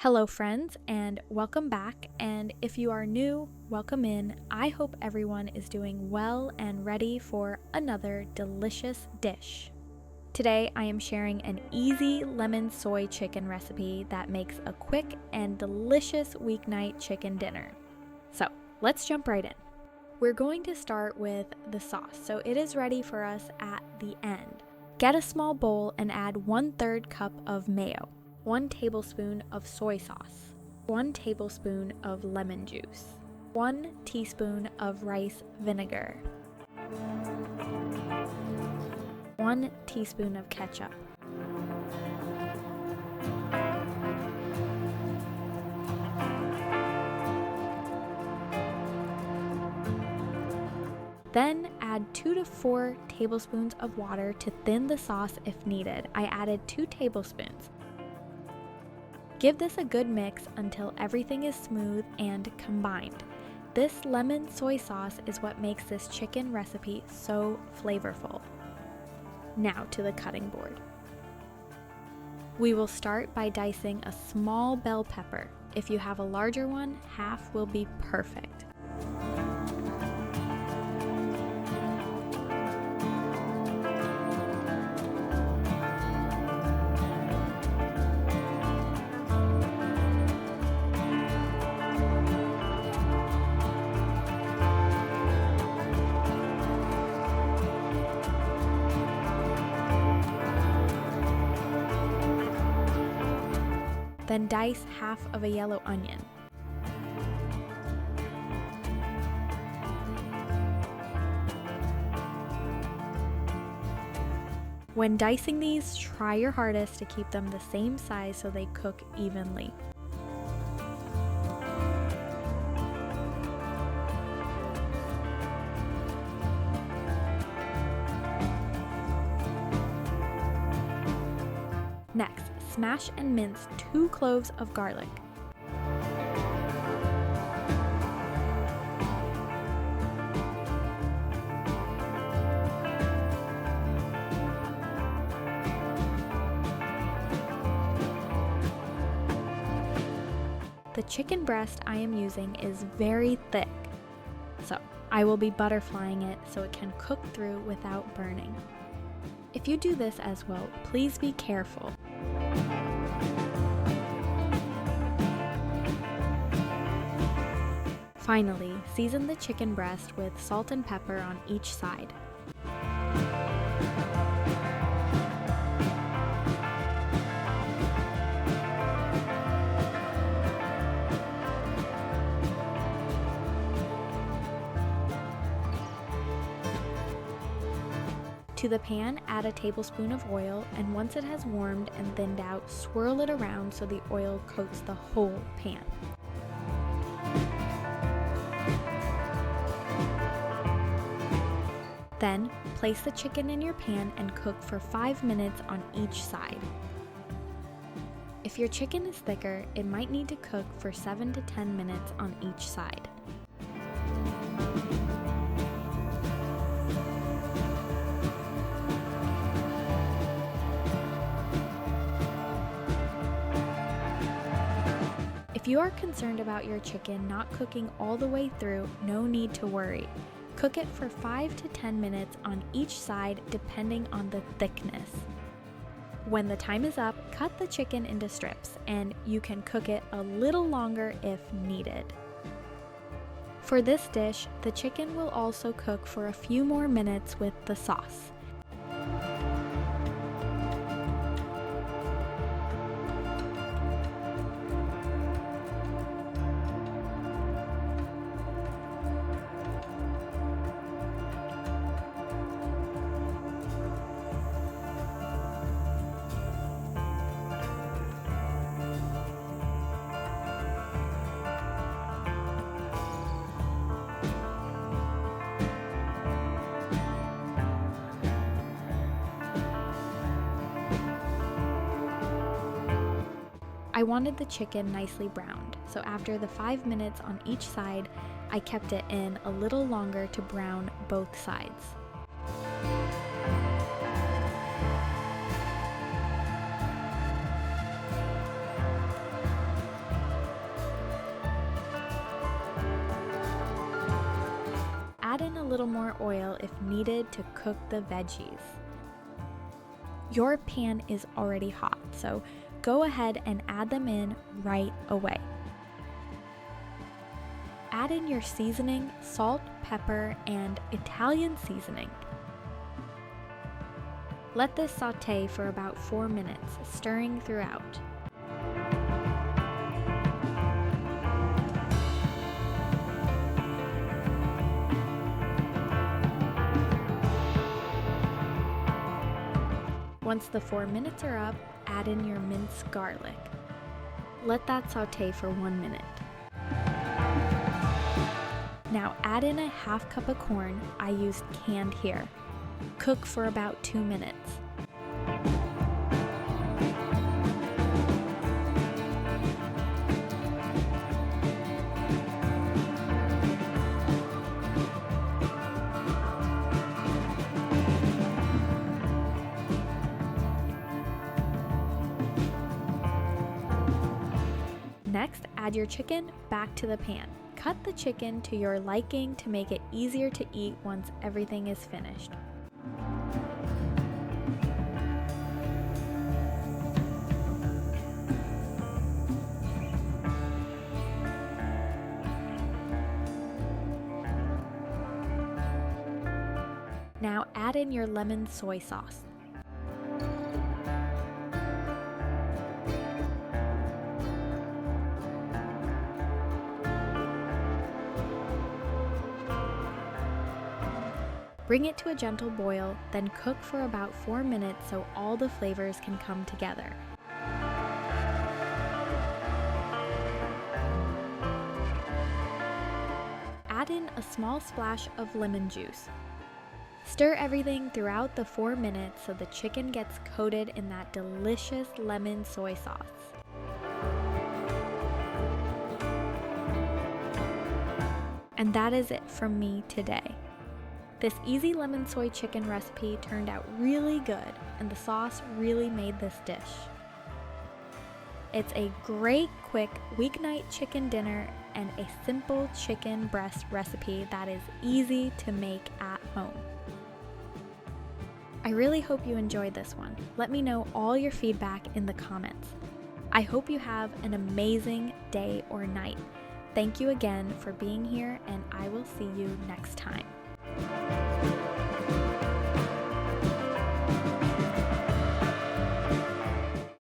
Hello friends, and welcome back, and if you are new, welcome in. I hope everyone is doing well and ready for another delicious dish. Today I am sharing an easy lemon soy chicken recipe that makes a quick and delicious weeknight chicken dinner. So let's jump right in. We're going to start with the sauce, so it is ready for us at the end. Get a small bowl and add 1/3 cup of mayo, 1 tablespoon of soy sauce, 1 tablespoon of lemon juice, 1 teaspoon of rice vinegar, 1 teaspoon of ketchup, then add 2 to 4 tablespoons of water to thin the sauce if needed. I added 2 tablespoons. Give this a good mix until everything is smooth and combined. This lemon soy sauce is what makes this chicken recipe so flavorful. Now to the cutting board. We will start by dicing a small bell pepper. If you have a larger one, half will be perfect. Then dice half of a yellow onion. When dicing these, try your hardest to keep them the same size so they cook evenly. Next, smash and mince 2 cloves of garlic. The chicken breast I am using is very thick, so I will be butterflying it so it can cook through without burning. If you do this as well, please be careful. Finally, season the chicken breast with salt and pepper on each side. To the pan, add a tablespoon of oil, and once it has warmed and thinned out, swirl it around so the oil coats the whole pan. Then, place the chicken in your pan and cook for 5 minutes on each side. If your chicken is thicker, it might need to cook for 7 to 10 minutes on each side. If you are concerned about your chicken not cooking all the way through, no need to worry. Cook it for 5 to 10 minutes on each side depending on the thickness. When the time is up, cut the chicken into strips and you can cook it a little longer if needed. For this dish, the chicken will also cook for a few more minutes with the sauce. I wanted the chicken nicely browned, so after the 5 minutes on each side, I kept it in a little longer to brown both sides. little more oil if needed to cook the veggies. Your pan is already hot, so go ahead and add them in right away. Add in your seasoning, salt, pepper, and Italian seasoning. Let this saute for about 4 minutes, stirring throughout. Once the 4 minutes are up, add in your minced garlic. Let that saute for 1 minute. Now add in a half cup of corn. I used canned here. Cook for about 2 minutes. Next, add your chicken back to the pan. Cut the chicken to your liking to make it easier to eat once everything is finished. Now add in your lemon soy sauce. Bring it to a gentle boil, then cook for about 4 minutes so all the flavors can come together. Add in a small splash of lemon juice. Stir everything throughout the 4 minutes so the chicken gets coated in that delicious lemon soy sauce. And that is it from me today. This easy lemon soy chicken recipe turned out really good, and the sauce really made this dish. It's a great, quick weeknight chicken dinner and a simple chicken breast recipe that is easy to make at home. I really hope you enjoyed this one. Let me know all your feedback in the comments. I hope you have an amazing day or night. Thank you again for being here, and I will see you next time.